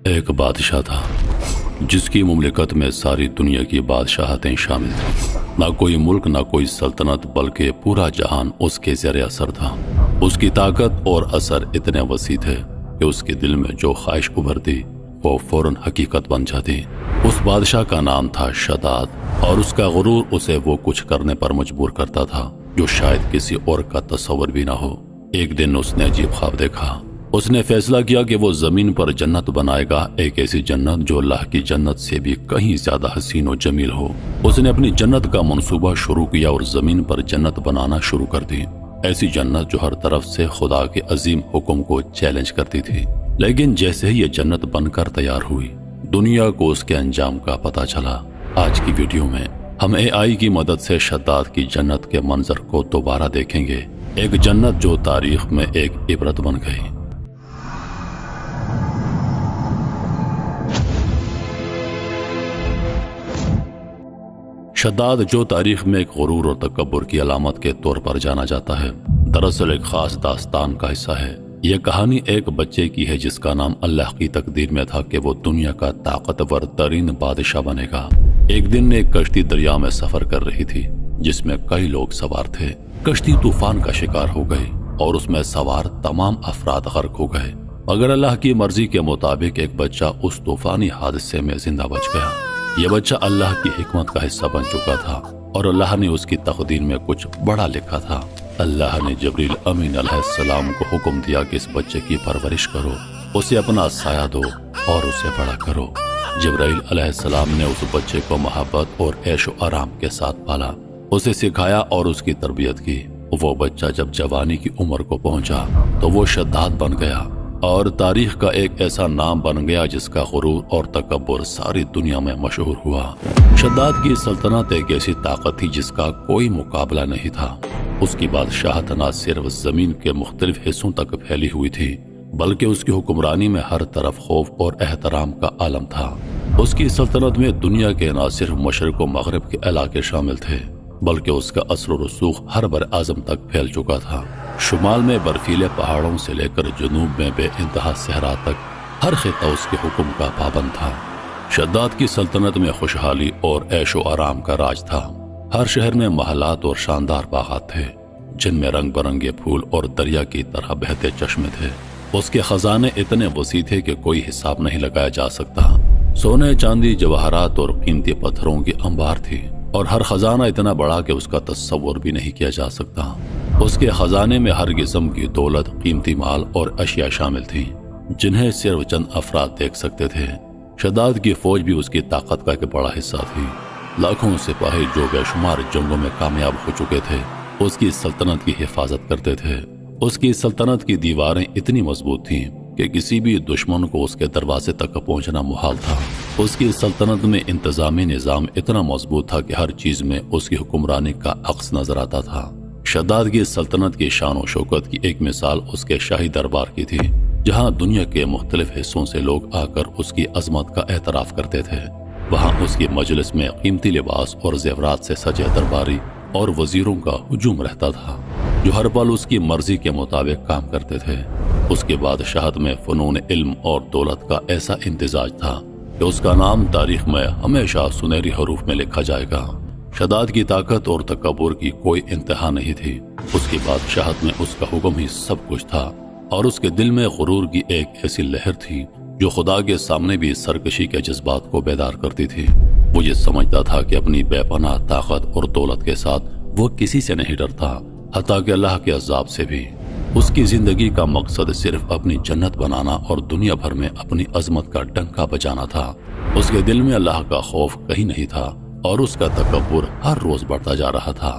ایک بادشاہ تھا جس کی مملکت میں ساری دنیا کی بادشاہتیں شامل تھیں۔ نہ کوئی ملک، نہ کوئی سلطنت، بلکہ پورا جہان اس کے زیر اثر تھا۔ اس کی طاقت اور اثر اتنے وسیع تھے کہ اس کے دل میں جو خواہش ابھرتی وہ فوراً حقیقت بن جاتی۔ اس بادشاہ کا نام تھا شداد، اور اس کا غرور اسے وہ کچھ کرنے پر مجبور کرتا تھا جو شاید کسی اور کا تصور بھی نہ ہو۔ ایک دن اس نے عجیب خواب دیکھا۔ اس نے فیصلہ کیا کہ وہ زمین پر جنت بنائے گا، ایک ایسی جنت جو اللہ کی جنت سے بھی کہیں زیادہ حسین و جمیل ہو۔ اس نے اپنی جنت کا منصوبہ شروع کیا اور زمین پر جنت بنانا شروع کر دی، ایسی جنت جو ہر طرف سے خدا کے عظیم حکم کو چیلنج کرتی تھی۔ لیکن جیسے ہی یہ جنت بن کر تیار ہوئی، دنیا کو اس کے انجام کا پتہ چلا۔ آج کی ویڈیو میں ہم AI کی مدد سے شداد کی جنت کے منظر کو دوبارہ دیکھیں گے، ایک جنت جو تاریخ میں ایک عبرت بن گئی۔ شداد، جو تاریخ میں ایک غرور اور تکبر کی علامت کے طور پر جانا جاتا ہے، دراصل ایک خاص داستان کا حصہ ہے۔ یہ کہانی ایک بچے کی ہے جس کا نام اللہ کی تقدیر میں تھا کہ وہ دنیا کا طاقتور ترین بادشاہ بنے گا۔ ایک دن ایک کشتی دریا میں سفر کر رہی تھی جس میں کئی لوگ سوار تھے۔ کشتی طوفان کا شکار ہو گئی اور اس میں سوار تمام افراد غرق ہو گئے، مگر اللہ کی مرضی کے مطابق ایک بچہ اس طوفانی حادثے میں زندہ بچ گیا۔ یہ بچہ اللہ کی حکمت کا حصہ بن چکا تھا اور اللہ نے اس کی تقدیر میں کچھ بڑا لکھا تھا۔ اللہ نے جبریل امین علیہ السلام کو حکم دیا کہ اس بچے کی پرورش کرو، اسے اپنا سایہ دو اور اسے بڑا کرو۔ جبرائیل علیہ السلام نے اس بچے کو محبت اور عیش و آرام کے ساتھ پالا، اسے سکھایا اور اس کی تربیت کی۔ وہ بچہ جب جوانی کی عمر کو پہنچا تو وہ شداد بن گیا اور تاریخ کا ایک ایسا نام بن گیا جس کا غرور اور تکبر ساری دنیا میں مشہور ہوا۔ شداد کی سلطنت ایک ایسی طاقت تھی جس کا کوئی مقابلہ نہیں تھا۔ اس کی بادشاہت نہ صرف زمین کے مختلف حصوں تک پھیلی ہوئی تھی، بلکہ اس کی حکمرانی میں ہر طرف خوف اور احترام کا عالم تھا۔ اس کی سلطنت میں دنیا کے نہ صرف مشرق و مغرب کے علاقے شامل تھے، بلکہ اس کا اثر و رسوخ ہر بر اعظم تک پھیل چکا تھا۔ شمال میں برفیلے پہاڑوں سے لے کر جنوب میں بے انتہا صحرا تک ہر خطہ اس کے حکم کا پابند تھا۔ شداد کی سلطنت میں خوشحالی اور عیش و آرام کا راج تھا۔ ہر شہر میں محلات اور شاندار باغات تھے جن میں رنگ برنگے پھول اور دریا کی طرح بہتے چشمے تھے۔ اس کے خزانے اتنے وسیع تھے کہ کوئی حساب نہیں لگایا جا سکتا۔ سونے، چاندی، جواہرات اور قیمتی پتھروں کی انبار تھی، اور ہر خزانہ اتنا بڑا کہ اس کا تصور بھی نہیں کیا جا سکتا۔ اس کے خزانے میں ہر قسم کی دولت، قیمتی مال اور اشیاء شامل تھیں جنہیں صرف چند افراد دیکھ سکتے تھے۔ شداد کی فوج بھی اس کی طاقت کا ایک بڑا حصہ تھی۔ لاکھوں سپاہی جو بے شمار جنگوں میں کامیاب ہو چکے تھے اس کی سلطنت کی حفاظت کرتے تھے۔ اس کی سلطنت کی دیواریں اتنی مضبوط تھیں کہ کسی بھی دشمن کو اس کے دروازے تک پہنچنا محال تھا۔ اس کی سلطنت میں انتظامی نظام اتنا مضبوط تھا کہ ہر چیز میں اس کی حکمرانی کا عکس نظر آتا تھا۔ شداد کی سلطنت کی شان و شوکت کی ایک مثال اس کے شاہی دربار کی تھی، جہاں دنیا کے مختلف حصوں سے لوگ آ کر اس کی عظمت کا اعتراف کرتے تھے۔ وہاں اس کی مجلس میں قیمتی لباس اور زیورات سے سجے درباری اور وزیروں کا ہجوم رہتا تھا جو ہر پل اس کی مرضی کے مطابق کام کرتے تھے۔ اس کے بادشاہت میں فنون، علم اور دولت کا ایسا امتزاج تھا کہ اس کا نام تاریخ میں ہمیشہ سنہری حروف میں لکھا جائے گا۔ شداد کی طاقت اور تکبر کی کوئی انتہا نہیں تھی۔ اس کی بادشاہت میں اس کا حکم ہی سب کچھ تھا، اور اس کے دل میں غرور کی ایک ایسی لہر تھی جو خدا کے سامنے بھی سرکشی کے جذبات کو بیدار کرتی تھی۔ وہ یہ سمجھتا تھا کہ اپنی بے پناہ طاقت اور دولت کے ساتھ وہ کسی سے نہیں ڈرتا، حتیٰ کہ اللہ کے عذاب سے بھی۔ اس کی زندگی کا مقصد صرف اپنی جنت بنانا اور دنیا بھر میں اپنی عظمت کا ڈنکا بجانا تھا۔ اس کے دل میں اللہ کا خوف کہیں نہیں تھا اور اس کا تکبر ہر روز بڑھتا جا رہا تھا۔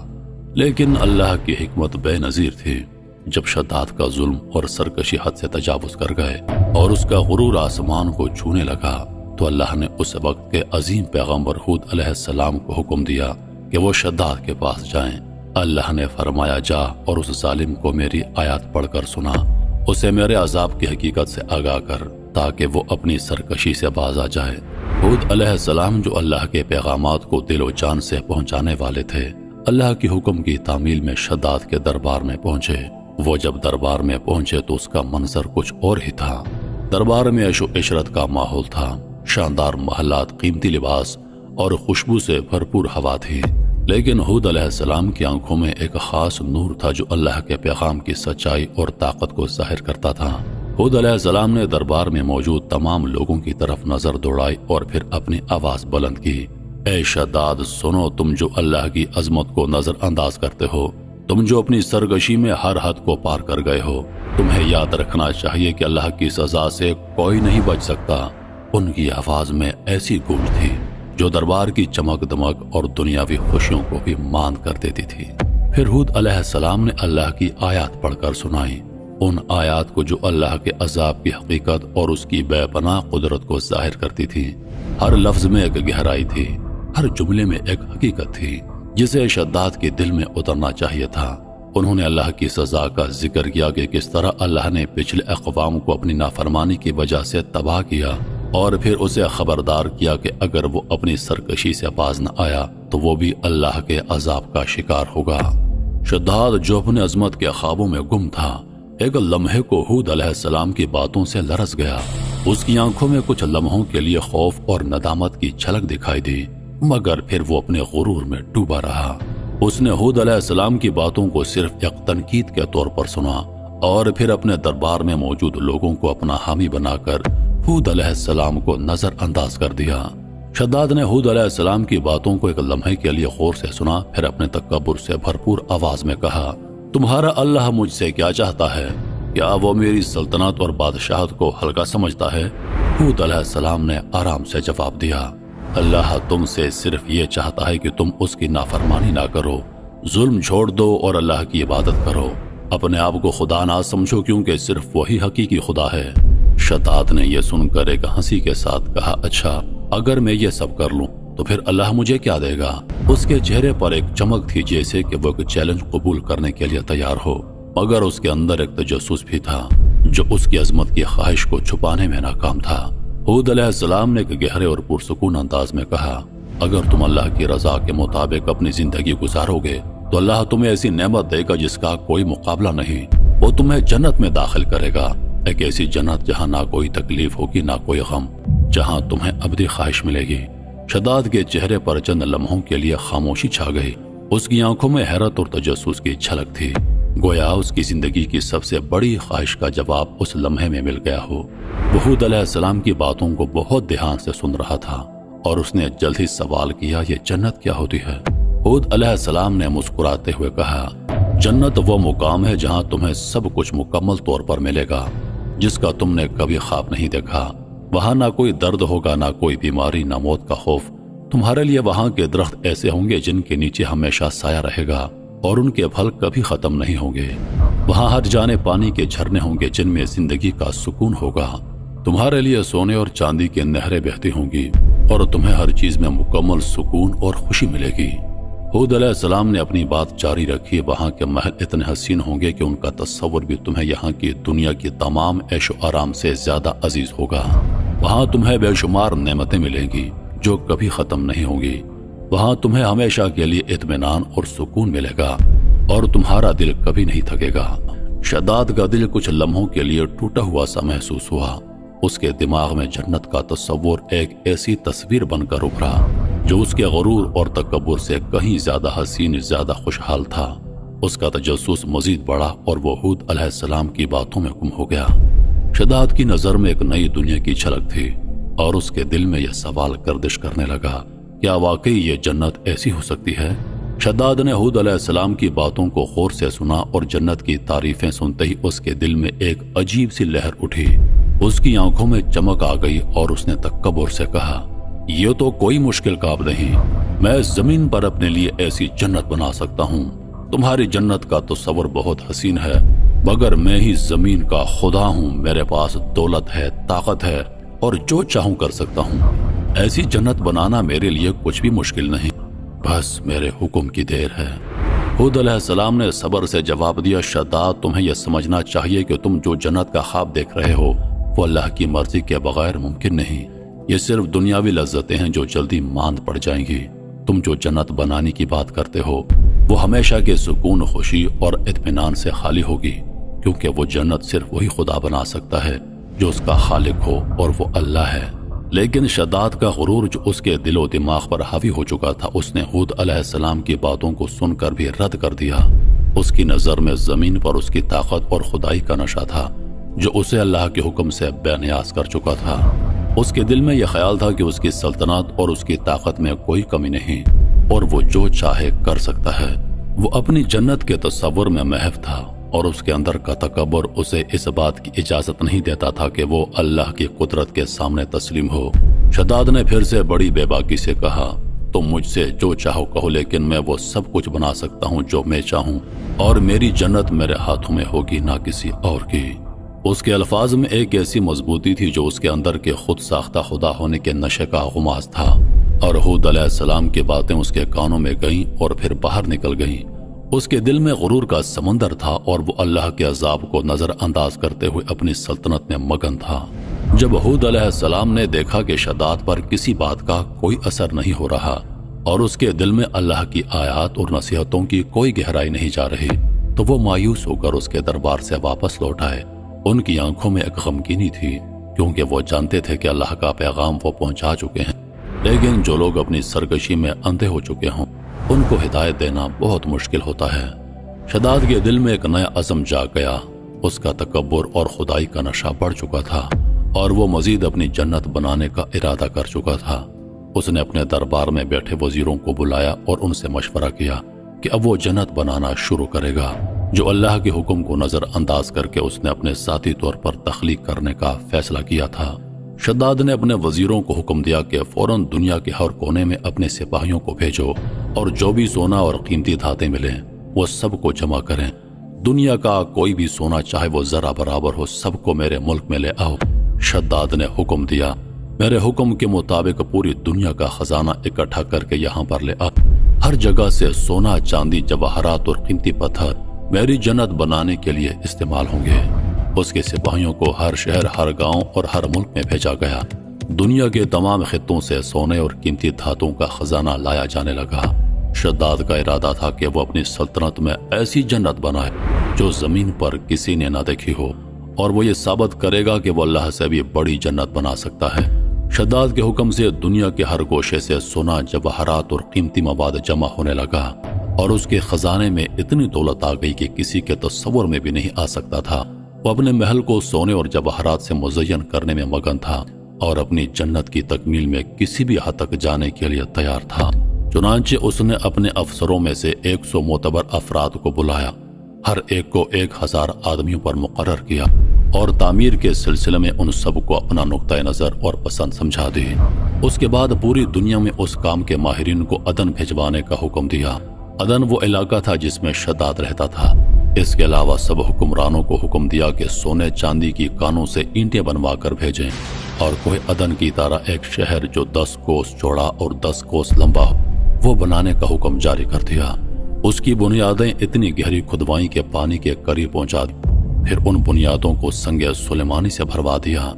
لیکن اللہ کی حکمت بے نظیر تھی۔ جب شداد کا ظلم اور سرکشی حد سے تجاوز کر گئے اور اس کا غرور آسمان کو چھونے لگا تو اللہ نے اس وقت کے عظیم پیغمبر ہود علیہ السلام کو حکم دیا کہ وہ شداد کے پاس جائیں۔ اللہ نے فرمایا، جا اور اس ظالم کو میری آیات پڑھ کر سنا، اسے میرے عذاب کی حقیقت سے آگاہ کر تاکہ وہ اپنی سرکشی سے باز آ جائے۔ ہود علیہ السلام جو اللہ کے پیغامات کو دل و جان سے پہنچانے والے تھے، اللہ کے حکم کی تعمیل میں شداد کے دربار میں پہنچے۔ وہ جب دربار میں پہنچے تو اس کا منظر کچھ اور ہی تھا۔ دربار میں عیش و عشرت کا ماحول تھا، شاندار محلات، قیمتی لباس اور خوشبو سے بھرپور ہوا تھی، لیکن ہود علیہ السلام کی آنکھوں میں ایک خاص نور تھا جو اللہ کے پیغام کی سچائی اور طاقت کو ظاہر کرتا تھا۔ ہود علیہ السلام نے دربار میں موجود تمام لوگوں کی طرف نظر دوڑائی اور پھر اپنی آواز بلند کی، اے شداد سنو، تم جو اللہ کی عظمت کو نظر انداز کرتے ہو، تم جو اپنی سرکشی میں ہر حد کو پار کر گئے ہو، تمہیں یاد رکھنا چاہیے کہ اللہ کی سزا سے کوئی نہیں بچ سکتا۔ ان کی آواز میں ایسی گونج تھی جو دربار کی چمک دمک اور دنیاوی خوشیوں کو بھی ماند کر دیتی تھی۔ پھر ہود علیہ السلام نے اللہ کی آیات پڑھ کر سنائی، ان آیات کو جو اللہ کے عذاب کی حقیقت اور اس کی بے پناہ قدرت کو ظاہر کرتی تھی۔ ہر لفظ میں ایک گہرائی تھی، ہر جملے میں ایک حقیقت تھی جسے شداد کے دل میں اترنا چاہیے تھا۔ انہوں نے اللہ کی سزا کا ذکر کیا کہ کس طرح اللہ نے پچھلے اقوام کو اپنی نافرمانی کی وجہ سے تباہ کیا، اور پھر اسے خبردار کیا کہ اگر وہ اپنی سرکشی سے باز نہ آیا تو وہ بھی اللہ کے عذاب کا شکار ہوگا۔ شداد جو اپنے عظمت کے خوابوں میں گم تھا، ایک لمحے کو ہود علیہ السلام کی باتوں سے لرز گیا۔ اس کی آنکھوں میں کچھ لمحوں کے لیے خوف اور ندامت کی جھلک دکھائی دی، مگر پھر وہ اپنے غرور میں ڈوبا رہا۔ اس نے ہود علیہ السلام کی باتوں کو صرف ایک تنقید کے طور پر سنا اور پھر اپنے دربار میں موجود لوگوں کو اپنا حامی بنا کر ہود علیہ السلام کو نظر انداز کر دیا۔ شداد نے ہود علیہ السلام کی باتوں کو ایک لمحے کے لیے غور سے سنا، پھر اپنے تکبر سے بھرپور آواز میں کہا، تمہارا اللہ مجھ سے کیا چاہتا ہے؟ کیا وہ میری سلطنت اور بادشاہت کو ہلکا سمجھتا ہے؟ ہود علیہ السلام نے آرام سے جواب دیا، اللہ تم سے صرف یہ چاہتا ہے کہ تم اس کی نافرمانی نہ کرو، ظلم چھوڑ دو اور اللہ کی عبادت کرو، اپنے آپ کو خدا نہ سمجھو کیونکہ صرف وہی حقیقی خدا ہے۔ شداد نے یہ سن کر ایک ہنسی کے ساتھ کہا، اچھا اگر میں یہ سب کر لوں تو پھر اللہ مجھے کیا دے گا؟ اس کے چہرے پر ایک چمک تھی جیسے کہ وہ ایک چیلنج قبول کرنے کے لیے تیار ہو، مگر اس کے اندر ایک تجسس بھی تھا جو اس کی عظمت کی خواہش کو چھپانے میں ناکام تھا۔ ہود علیہ السلام نے ایک گہرے اور پرسکون انداز میں کہا، اگر تم اللہ کی رضا کے مطابق اپنی زندگی گزارو گے تو اللہ تمہیں ایسی نعمت دے گا جس کا کوئی مقابلہ نہیں، وہ تمہیں جنت میں داخل کرے گا، ایک ایسی جنت جہاں نہ کوئی تکلیف ہوگی نہ کوئی غم، جہاں تمہیں ابدی خواہش ملے گی۔ شداد کے چہرے پر چند لمحوں کے لیے خاموشی چھا گئی، اس کی آنکھوں میں حیرت اور تجسس کی جھلک تھی، گویا اس کی زندگی کی سب سے بڑی خواہش کا جواب اس لمحے میں مل گیا ہو۔ وہ ہود علیہ السلام کی باتوں کو بہت دھیان سے سن رہا تھا اور اس نے جلد ہی سوال کیا، یہ جنت کیا ہوتی ہے؟ ہود علیہ السلام نے مسکراتے ہوئے کہا، جنت وہ مقام ہے جہاں تمہیں سب کچھ مکمل طور پر ملے گا جس کا تم نے کبھی خواب نہیں دیکھا۔ وہاں نہ کوئی درد ہوگا، نہ کوئی بیماری، نہ موت کا خوف۔ تمہارے لیے وہاں کے درخت ایسے ہوں گے جن کے نیچے ہمیشہ سایہ رہے گا اور ان کے پھل کبھی ختم نہیں ہوں گے۔ وہاں ہر جانے پانی کے جھرنے ہوں گے جن میں زندگی کا سکون ہوگا۔ تمہارے لیے سونے اور چاندی کی نہریں بہتی ہوں گی اور تمہیں ہر چیز میں مکمل سکون اور خوشی ملے گی۔ ہود علیہ السلام نے اپنی بات جاری رکھی، وہاں کے محل اتنے حسین ہوں گے کہ ان کا تصور بھی تمہیں یہاں کی دنیا کی تمام عیش و آرام سے زیادہ عزیز ہوگا۔ وہاں تمہیں بے شمار نعمتیں ملیں گی جو کبھی ختم نہیں ہوں گی۔ وہاں تمہیں ہمیشہ کے لیے اطمینان اور سکون ملے گا اور تمہارا دل کبھی نہیں تھکے گا۔ شداد کا دل کچھ لمحوں کے لیے ٹوٹا ہوا سا محسوس ہوا۔ اس کے دماغ میں جنت کا تصور ایک ایسی تصویر بن کر ابھرا جو اس کے غرور اور تکبر سے کہیں زیادہ حسین، زیادہ خوشحال تھا۔ اس کا تجسس مزید بڑھا اور وہ ہود علیہ السلام کی باتوں میں گم ہو گیا۔ شداد کی نظر میں ایک نئی دنیا کی جھلک تھی اور اس کے دل میں یہ سوال گردش کرنے لگا، کیا واقعی یہ جنت ایسی ہو سکتی ہے؟ شداد نے ہود علیہ السلام کی باتوں کو غور سے سنا اور جنت کی تعریفیں سنتے ہی اس کے دل میں ایک عجیب سی لہر اٹھی۔ اس کی آنکھوں میں چمک آ گئی اور اس نے تکبر سے کہا، یہ تو کوئی مشکل کام نہیں، میں زمین پر اپنے لیے ایسی جنت بنا سکتا ہوں۔ تمہاری جنت کا تصور بہت حسین ہے مگر میں ہی زمین کا خدا ہوں، میرے پاس دولت ہے، طاقت ہے اور جو چاہوں کر سکتا ہوں۔ ایسی جنت بنانا میرے لیے کچھ بھی مشکل نہیں، بس میرے حکم کی دیر ہے۔ ہود علیہ السلام نے صبر سے جواب دیا، شداد تمہیں یہ سمجھنا چاہیے کہ تم جو جنت کا خواب دیکھ رہے ہو وہ اللہ کی مرضی کے بغیر ممکن نہیں۔ یہ صرف دنیاوی لذتیں ہیں جو جلدی ماند پڑ جائیں گی۔ تم جو جنت بنانے کی بات کرتے ہو وہ ہمیشہ کے سکون، خوشی اور اطمینان سے خالی ہوگی، کیونکہ وہ جنت صرف وہی خدا بنا سکتا ہے جو اس کا خالق ہو اور وہ اللہ ہے۔ لیکن شداد کا غرور جو اس کے دل و دماغ پر حاوی ہو چکا تھا، اس نے ہود علیہ السلام کی باتوں کو سن کر بھی رد کر دیا۔ اس کی نظر میں زمین پر اس کی طاقت اور خدائی کا نشہ تھا جو اسے اللہ کے حکم سے بے نیاز کر چکا تھا۔ اس کے دل میں یہ خیال تھا کہ اس کی سلطنت اور اس کی طاقت میں کوئی کمی نہیں اور وہ جو چاہے کر سکتا ہے۔ وہ اپنی جنت کے تصور میں محو تھا اور اس کے اندر کا تکبر اسے اس بات کی اجازت نہیں دیتا تھا کہ وہ اللہ کی قدرت کے سامنے تسلیم ہو۔ شداد نے پھر سے بڑی بے باکی سے کہا، تم مجھ سے جو چاہو کہو، لیکن میں وہ سب کچھ بنا سکتا ہوں جو میں چاہوں، اور میری جنت میرے ہاتھوں میں ہوگی، نہ کسی اور کی۔ اس کے الفاظ میں ایک ایسی مضبوطی تھی جو اس کے اندر کے خود ساختہ خدا ہونے کے نشے کا غماز تھا، اور ہود علیہ السلام کی باتیں اس کے کانوں میں گئیں اور پھر باہر نکل گئیں۔ اس کے دل میں غرور کا سمندر تھا اور وہ اللہ کے عذاب کو نظر انداز کرتے ہوئے اپنی سلطنت میں مگن تھا۔ جب ہود علیہ السلام نے دیکھا کہ شداد پر کسی بات کا کوئی اثر نہیں ہو رہا اور اس کے دل میں اللہ کی آیات اور نصیحتوں کی کوئی گہرائی نہیں جا رہی، تو وہ مایوس ہو کر اس کے دربار سے واپس لوٹ آئے۔ ان کی آنکھوں میں ایک غمگینی تھی، کیونکہ وہ جانتے تھے کہ اللہ کا پیغام وہ پہنچا چکے ہیں، لیکن جو لوگ اپنی سرکشی میں اندھے ہو چکے ہوں ان کو ہدایت دینا بہت مشکل ہوتا ہے۔ شداد کے دل میں ایک نیا عزم جاگ گیا۔ اس کا تکبر اور خدائی کا نشہ بڑھ چکا تھا اور وہ مزید اپنی جنت بنانے کا ارادہ کر چکا تھا۔ اس نے اپنے دربار میں بیٹھے وزیروں کو بلایا اور ان سے مشورہ کیا کہ اب وہ جنت بنانا شروع کرے گا، جو اللہ کے حکم کو نظر انداز کر کے اس نے اپنے ذاتی طور پر تخلیق کرنے کا فیصلہ کیا تھا۔ شداد نے اپنے وزیروں کو حکم دیا کہ فوراً دنیا کے ہر کونے میں اپنے سپاہیوں کو بھیجو اور جو بھی سونا اور قیمتی دھاتیں ملیں وہ سب کو جمع کریں۔ دنیا کا کوئی بھی سونا چاہے وہ ذرا برابر ہو، سب کو میرے ملک میں لے آؤ۔ شداد نے حکم دیا، میرے حکم کے مطابق پوری دنیا کا خزانہ اکٹھا کر کے یہاں پر لے آؤ۔ ہر جگہ سے سونا، چاندی، جواہرات اور قیمتی پتھر میری جنت بنانے کے لیے استعمال ہوں گے۔ اس کے سپاہیوں کو ہر شہر، ہر گاؤں اور ہر ملک میں بھیجا گیا۔ دنیا کے تمام خطوں سے سونے اور قیمتی دھاتوں کا خزانہ لایا جانے لگا۔ شداد کا ارادہ تھا کہ وہ اپنی سلطنت میں ایسی جنت بنائے جو زمین پر کسی نے نہ دیکھی ہو، اور وہ یہ ثابت کرے گا کہ وہ اللہ سے بھی بڑی جنت بنا سکتا ہے۔ شداد کے حکم سے دنیا کے ہر گوشے سے سونا، جواہرات اور قیمتی مواد جمع ہونے لگا، اور اس کے خزانے میں اتنی دولت آ گئی کہ کسی کے تصور میں بھی نہیں آ سکتا تھا۔ وہ اپنے محل کو سونے اور جواہرات سے مزین کرنے میں مگن تھا اور اپنی جنت کی تکمیل میں کسی بھی حد تک جانے کے لیے تیار تھا۔ چنانچہ اس نے اپنے افسروں میں سے 100 معتبر افراد کو بلایا، ہر ایک کو 1000 آدمیوں پر مقرر کیا، اور تعمیر کے سلسلے میں ان سب کو اپنا نقطۂ نظر اور پسند سمجھا دی۔ اس کے بعد پوری دنیا میں اس کام کے ماہرین کو عدن بھجوانے کا حکم دیا۔ عدن وہ علاقہ تھا جس میں شداد رہتا تھا۔ اس کے علاوہ سب حکمرانوں کو حکم دیا کہ سونے چاندی کی کانوں سے اینٹیں بنوا کر بھیجیں، اور کوہ عدن کی طرح ایک شہر جو 10 کوس چوڑا اور 10 کوس لمبا ہو وہ بنانے کا حکم جاری کر دیا۔ اس کی بنیادیں اتنی گہری کھدوائیں کہ پانی کے قریب پہنچا دی، پھر ان بنیادوں کو سنگ سلیمانی سے بھروا دیا۔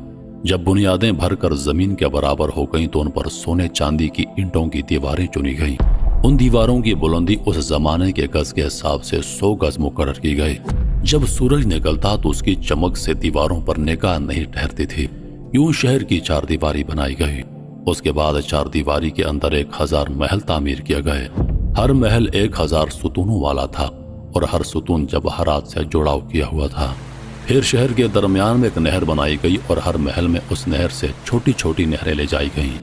جب بنیادیں بھر کر زمین کے برابر ہو گئیں تو ان پر سونے چاندی کی اینٹوں کی دیواریں چنی گئیں۔ ان دیواروں کی بلندی اس زمانے کے گز کے حساب سے 100 گز مقرر کی گئی۔ جب سورج نکلتا تو اس کی چمک سے دیواروں پر نگاہ نہیں ٹھہرتی تھی۔ یوں شہر کی 4 دیواری بنائی گئی۔ اس کے بعد 4 دیواری کے اندر 1000 محل تعمیر کیے گئے۔ ہر محل 1000 ستونوں والا تھا اور ہر ستون جواہرات سے جڑاؤ کیا ہوا تھا۔ پھر شہر کے درمیان میں ایک نہر بنائی گئی اور ہر محل میں اس نہر سے چھوٹی چھوٹی نہریں لے جائی گئیں۔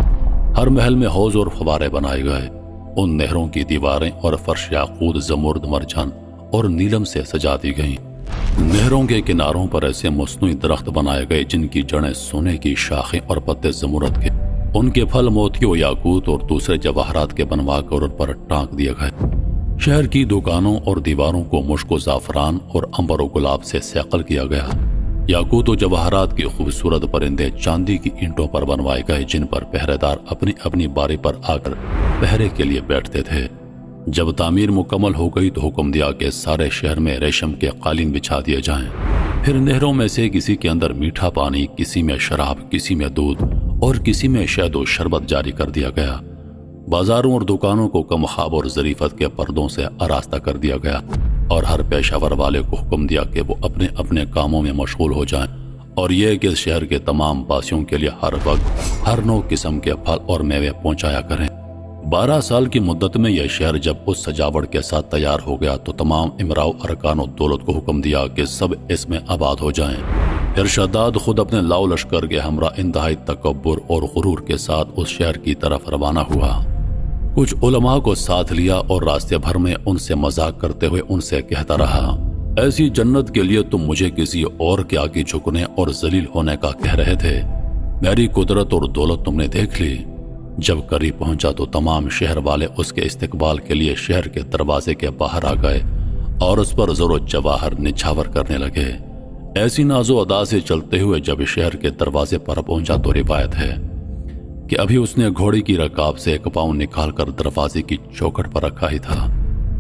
ہر محل میں حوض اور فوارے بنائے گئے۔ ان نہروں کی دیواریں اور فرش یاقوت، زمرد، مرجان اور نیلم سے سجا دی گئیں۔ نہروں کے کناروں پر ایسے مصنوعی درخت بنائے گئے جن کی جڑیں سونے کی، شاخیں اور پتے زمرد کے، ان کے پھل موتیوں، یاقوت اور دوسرے جواہرات کے بنوا کر ان پر ٹانک دیے گئے۔ شہر کی دکانوں اور دیواروں کو مشک و زعفران اور عنبر و گلاب سے سیقل کیا گیا۔ یاقوت و جواہرات کی خوبصورت پرندے چاندی کی اینٹوں پر بنوائے گئے جن پر پہرے دار اپنی اپنی باری پر آ کر پہرے کے لیے بیٹھتے تھے۔ جب تعمیر مکمل ہو گئی تو حکم دیا کہ سارے شہر میں ریشم کے قالین بچھا دیے جائیں۔ پھر نہروں میں سے کسی کے اندر میٹھا پانی، کسی میں شراب، کسی میں دودھ اور کسی میں شہد و شربت جاری کر دیا گیا۔ بازاروں اور دکانوں کو کم خواب اور ظریفت کے پردوں سے آراستہ کر دیا گیا، اور ہر پیشہ ور والے کو حکم دیا کہ وہ اپنے اپنے کاموں میں مشغول ہو جائیں اور یہ کہ اس شہر کے تمام باسیوں کے لیے ہر وقت ہر نو قسم کے پھل اور میوے پہنچایا کریں۔ 12 سال کی مدت میں یہ شہر جب اس سجاوٹ کے ساتھ تیار ہو گیا تو تمام امراء ارکان و دولت کو حکم دیا کہ سب اس میں آباد ہو جائیں۔ پھر شداد خود اپنے لاؤ لشکر کے ہمراہ انتہائی تکبر اور غرور کے ساتھ اس شہر کی طرف روانہ ہوا۔ کچھ علماء کو ساتھ لیا اور راستے بھر میں ان سے مذاق کرتے ہوئے ان سے کہتا رہا، ایسی جنت کے لیے تم مجھے کسی اور کے آگے جھکنے اور ذلیل ہونے کا کہہ رہے تھے۔ میری قدرت اور دولت تم نے دیکھ لی۔ جب قریب پہنچا تو تمام شہر والے اس کے استقبال کے لیے شہر کے دروازے کے باہر آ گئے اور اس پر زر و جواہر نچھاور کرنے لگے۔ ایسی ناز و ادا سے چلتے ہوئے جب شہر کے دروازے پر پہنچا تو روایت ہے کہ ابھی اس نے گھوڑے کی رکاب سے ایک پاؤں نکال کر دروازے کی چوکھٹ پر رکھا ہی تھا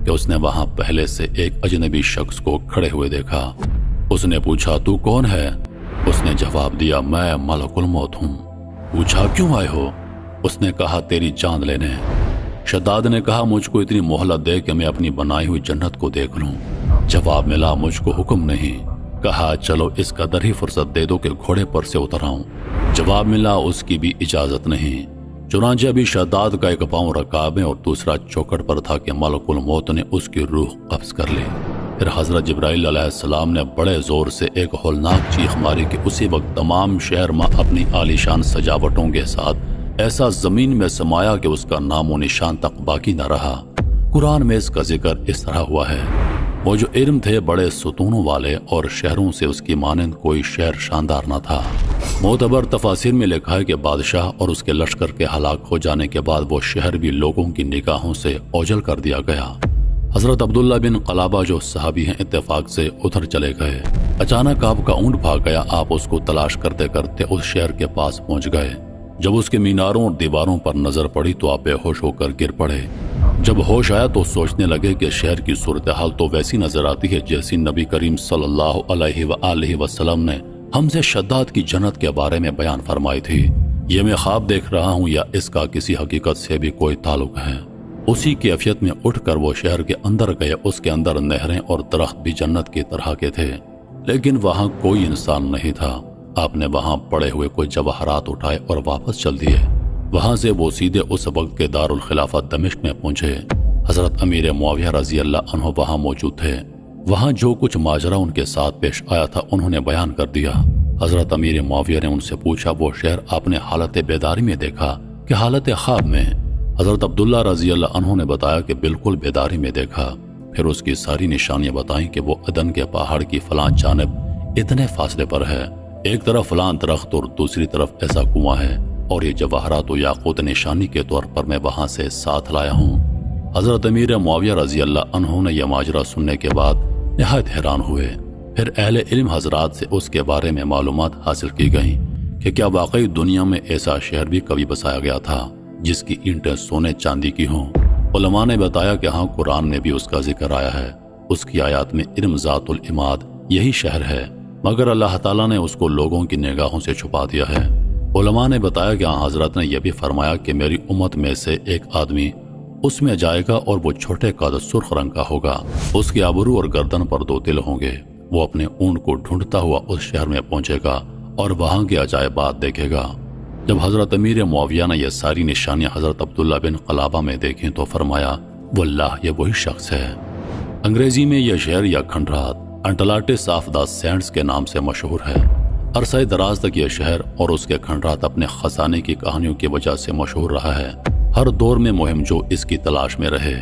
کہ اس نے وہاں پہلے سے ایک اجنبی شخص کو کھڑے ہوئے دیکھا۔ اس نے پوچھا، تو کون ہے؟ اس نے جواب دیا، میں ملک الموت ہوں۔ پوچھا، کیوں آئے ہو؟ اس نے کہا، تیری جان لینے۔ شداد نے کہا، مجھ کو اتنی مہلت دے کہ میں اپنی بنائی ہوئی جنت کو دیکھ لوں۔ جواب ملا، مجھ کو حکم نہیں۔ کہا، چلو اس قدر ہی فرصت دے دو کہ گھوڑے پر سے اتر آؤں۔ جواب ملا، اس کی بھی اجازت نہیں۔ چنانچہ ابھی شداد کا ایک پاؤں رکاب میں اور دوسرا چوکٹ پر تھا کہ ملک الموت نے اس کی روح قبض کر لی۔ پھر حضرت جبرائیل علیہ السلام نے بڑے زور سے ایک ہولناک چیخ ماری کہ اسی وقت تمام شہر میں اپنی عالیشان سجاوٹوں کے ساتھ ایسا زمین میں سمایا کہ اس کا نام و نشان تک باقی نہ رہا۔ قرآن میں اس کا ذکر اس طرح ہوا ہے، وہ جو علم تھے بڑے ستونوں والے اور شہروں سے اس کی مانند کوئی شہر شاندار نہ تھا۔ معتبر تفاسیر میں لکھا ہے کہ بادشاہ اور اس کے لشکر کے ہلاک ہو جانے کے بعد وہ شہر بھی لوگوں کی نگاہوں سے اوجھل کر دیا گیا۔ حضرت عبداللہ بن قلابہ جو صحابی ہیں اتفاق سے ادھر چلے گئے۔ اچانک آپ کا اونٹ بھاگ گیا۔ آپ اس کو تلاش کرتے کرتے اس شہر کے پاس پہنچ گئے۔ جب اس کے میناروں اور دیواروں پر نظر پڑی تو آپ بے ہوش ہو کر گر پڑے۔ جب ہوش آیا تو سوچنے لگے کہ شہر کی صورتحال تو ویسی نظر آتی ہے جیسی نبی کریم صلی اللہ علیہ وآلہ وسلم نے ہم سے شداد کی جنت کے بارے میں بیان فرمائی تھی۔ یہ میں خواب دیکھ رہا ہوں یا اس کا کسی حقیقت سے بھی کوئی تعلق ہے؟ اسی کیفیت میں اٹھ کر وہ شہر کے اندر گئے۔ اس کے اندر نہریں اور درخت بھی جنت کی طرح کے تھے، لیکن وہاں کوئی انسان نہیں تھا۔ آپ نے وہاں پڑے ہوئے کوئی جواہرات اٹھائے اور واپس چل دیے۔ وہاں سے وہ سیدھے اس وقت کے دارالخلافہ دمشق میں پہنچے۔ حضرت امیر معاویہ رضی اللہ عنہ وہاں موجود تھے۔ وہاں جو کچھ ماجرا ان کے ساتھ پیش آیا تھا انہوں نے بیان کر دیا۔ حضرت امیر معاویہ نے ان سے پوچھا، وہ شہر آپ نے حالت بیداری میں دیکھا کہ حالت خواب میں؟ حضرت عبداللہ رضی اللہ عنہ نے بتایا کہ بالکل بیداری میں دیکھا۔ پھر اس کی ساری نشانیاں بتائیں کہ وہ عدن کے پہاڑ کی فلاں جانب اتنے فاصلے پر ہے، ایک طرف فلاں درخت اور دوسری طرف ایسا کنواں ہے، اور یہ جواہرات و یاقوت نشانی کے طور پر میں وہاں سے ساتھ لایا ہوں۔ حضرت امیر معاویہ رضی اللہ عنہ نے یہ ماجرا سننے کے بعد نہایت حیران ہوئے۔ پھر اہل علم حضرات سے اس کے بارے میں معلومات حاصل کی گئیں کہ کیا واقعی دنیا میں ایسا شہر بھی کبھی بسایا گیا تھا جس کی اینٹیں سونے چاندی کی ہوں۔ علماء نے بتایا کہ ہاں، قرآن میں بھی اس کا ذکر آیا ہے۔ اس کی آیات میں علم ذات العماد یہی شہر ہے، مگر اللہ تعالیٰ نے اس کو لوگوں کی نگاہوں سے چھپا دیا ہے۔ علماء نے بتایا کہ حضرت نے یہ بھی فرمایا کہ میری امت میں سے ایک آدمی اس میں جائے گا اور وہ چھوٹے قد سرخ رنگ کا ہوگا، اس کے ابرو اور گردن پر 2 تل ہوں گے۔ وہ اپنے اونٹ کو ڈھونڈتا ہوا اس شہر میں پہنچے گا اور وہاں کے عجائبات دیکھے گا۔ جب حضرت امیر معاویہ نے یہ ساری نشانیاں حضرت عبداللہ بن قلابہ میں دیکھیں تو فرمایا، واللہ یہ وہی شخص ہے۔ انگریزی میں یہ شہر یا کھنڈرات انٹلانٹس آف دا سینڈز کے نام سے مشہور ہے۔ عرصہ دراز تک یہ شہر اور اس کے کھنڈرات اپنے خزانے کی کہانیوں کی وجہ سے مشہور رہا ہے۔ ہر دور میں مہم جو اس کی تلاش میں رہے،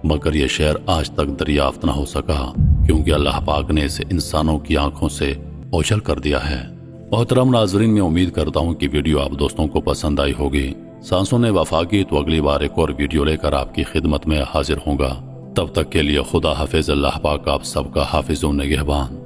مگر یہ شہر آج تک دریافت نہ ہو سکا کیونکہ اللہ پاک نے اسے انسانوں کی آنکھوں سے اوجھل کر دیا ہے۔ محترم ناظرین، میں امید کرتا ہوں کہ ویڈیو آپ دوستوں کو پسند آئی ہوگی۔ سانسوں نے وفا کی تو اگلی بار ایک اور ویڈیو لے کر آپ کی خدمت میں حاضر ہوں گا۔ تب تک کے لیے خدا حافظ۔ اللہ پاک آپ سب کا حافظ و نگہبان۔